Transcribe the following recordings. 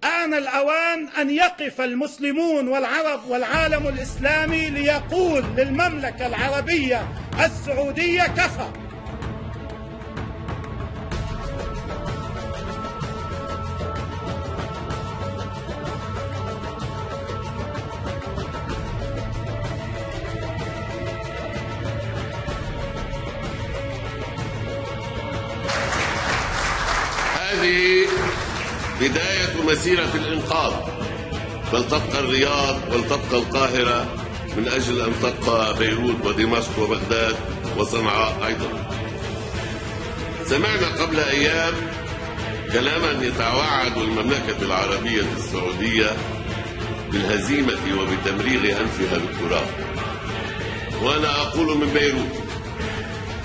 آن الأوان أن يقف المسلمون والعرب والعالم الإسلامي ليقول للمملكة العربية السعودية كفى. هذه بداية مسيرة الإنقاذ، فلتبقى الرياض ولتبقى القاهرة من أجل أن تبقى بيروت ودمشق وبغداد وصنعاء أيضا. سمعنا قبل أيام كلاما يتوعد المملكة العربية السعودية بالهزيمة وبتمريغ أنفها بالتراب، وأنا أقول من بيروت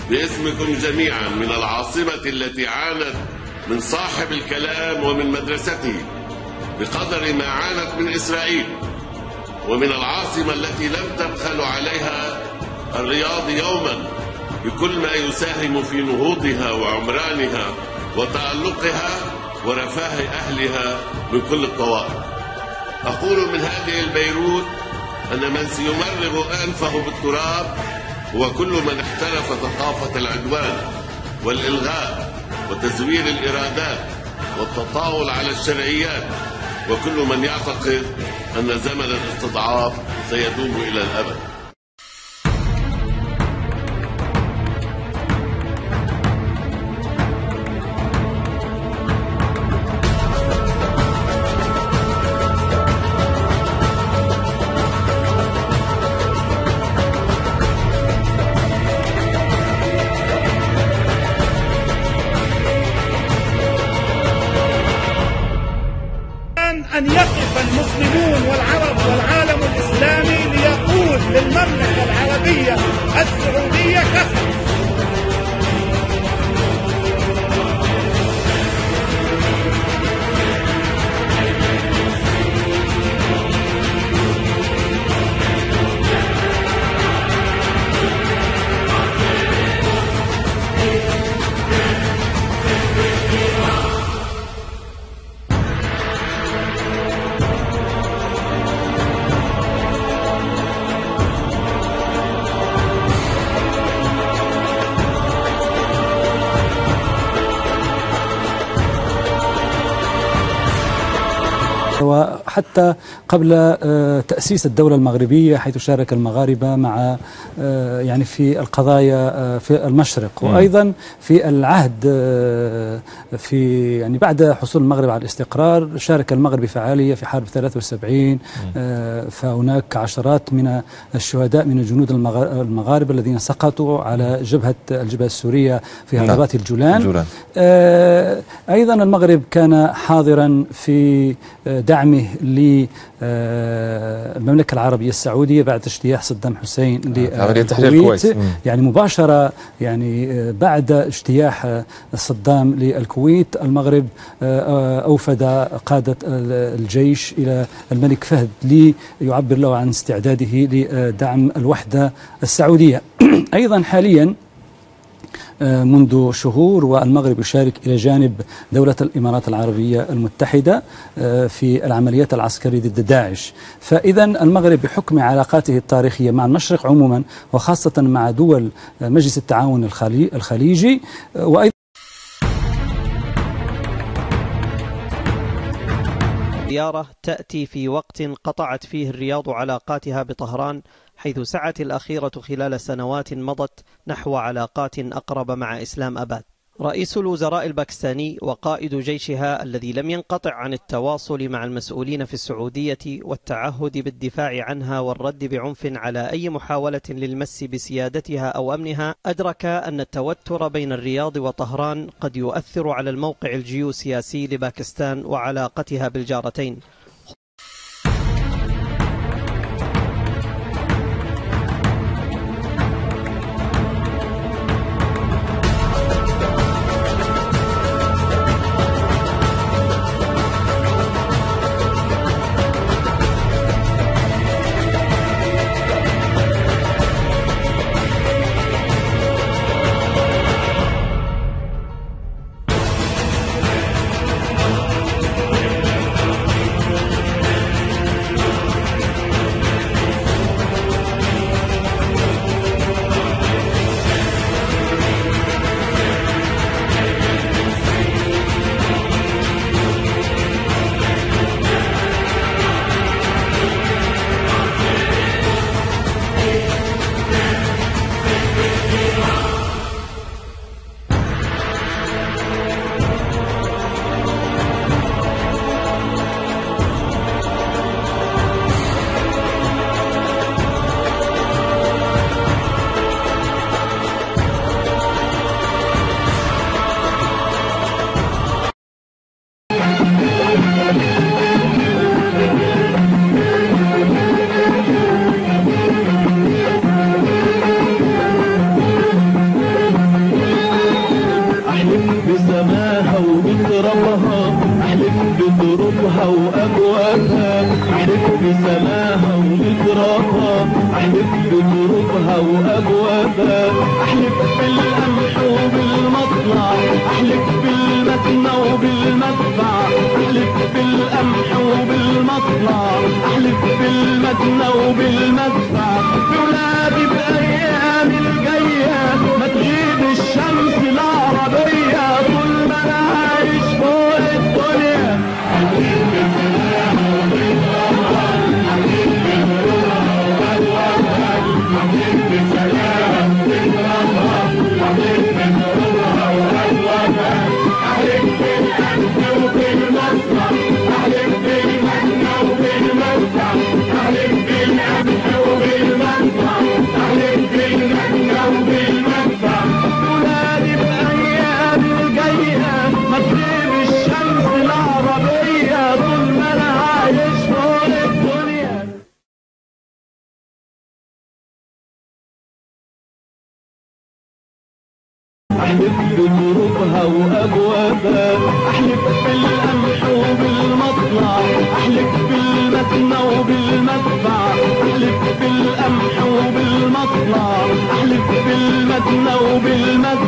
باسمكم جميعا من العاصمة التي عانت من صاحب الكلام ومن مدرسته بقدر ما عانت من إسرائيل، ومن العاصمة التي لم تبخل عليها الرياض يوما بكل ما يساهم في نهوضها وعمرانها وتألقها ورفاه أهلها من كل الطوائف. أقول من هذه البيروت أن من سيمرغ أنفه بالتراب هو كل من احترف ثقافة العدوان والإلغاء وتزوير الإرادات والتطاول على الشرعيات، وكل من يعتقد أن زمن الاستضعاف سيدوم إلى الأبد. أن يقف المسلمون والعرب والعالم الإسلامي ليقول للمملكة العربية السعودية كفى. وحتى قبل تأسيس الدولة المغربية، حيث شارك المغاربة مع يعني في القضايا في المشرق، وأيضا في العهد في يعني بعد حصول المغرب على الاستقرار شارك المغرب بفعالية في حرب 73. فهناك عشرات من الشهداء من الجنود المغاربة الذين سقطوا على الجبهة السورية في هضبات الجولان. أيضا المغرب كان حاضرا في دعمه للمملكة العربية السعودية بعد اجتياح صدام حسين للكويت، يعني مباشرة، يعني بعد اجتياح صدام للكويت المغرب أوفد قادة الجيش إلى الملك فهد ليعبر له عن استعداده لدعم الوحدة السعودية. أيضا حاليا منذ شهور والمغرب يشارك إلى جانب دولة الإمارات العربية المتحدة في العمليات العسكرية ضد داعش. فإذا المغرب بحكم علاقاته التاريخية مع المشرق عموما وخاصة مع دول مجلس التعاون الخليجي وأيضا زيارة تأتي في وقت قطعت فيه الرياض علاقاتها بطهران، حيث سعت الأخيرة خلال سنوات مضت نحو علاقات أقرب مع إسلام أباد. رئيس الوزراء الباكستاني وقائد جيشها الذي لم ينقطع عن التواصل مع المسؤولين في السعودية والتعهد بالدفاع عنها والرد بعنف على أي محاولة للمس بسيادتها أو أمنها، أدرك أن التوتر بين الرياض وطهران قد يؤثر على الموقع الجيوسياسي لباكستان وعلاقتها بالجارتين. وأبوابها، أحلف بسماها ومترابها، أحلف بطرقها وأبوابها، أحلف بالقمح وبالمطلع، أحلف بالمثنى وبالمدفع، أحلف بالقمح وبالمطلع، أحلف بالمثنى وبالمدفع، بولادي بأيام الجاية ما تغيب الشمس العربية طول ما أنا عايش فوق الدنيا. ولادي بأيام الجاية ما تغيب الشمس العربية طول ما أنا عايش فوق الدنيا. أحلف بطرقها وأبوابها، أحلف بالقمح وبالمطلع، أحلف بالمثنى وبالمدفع، أحلف بالقمح وبالمطلع، أحلف بالمثنى وبالمدفع.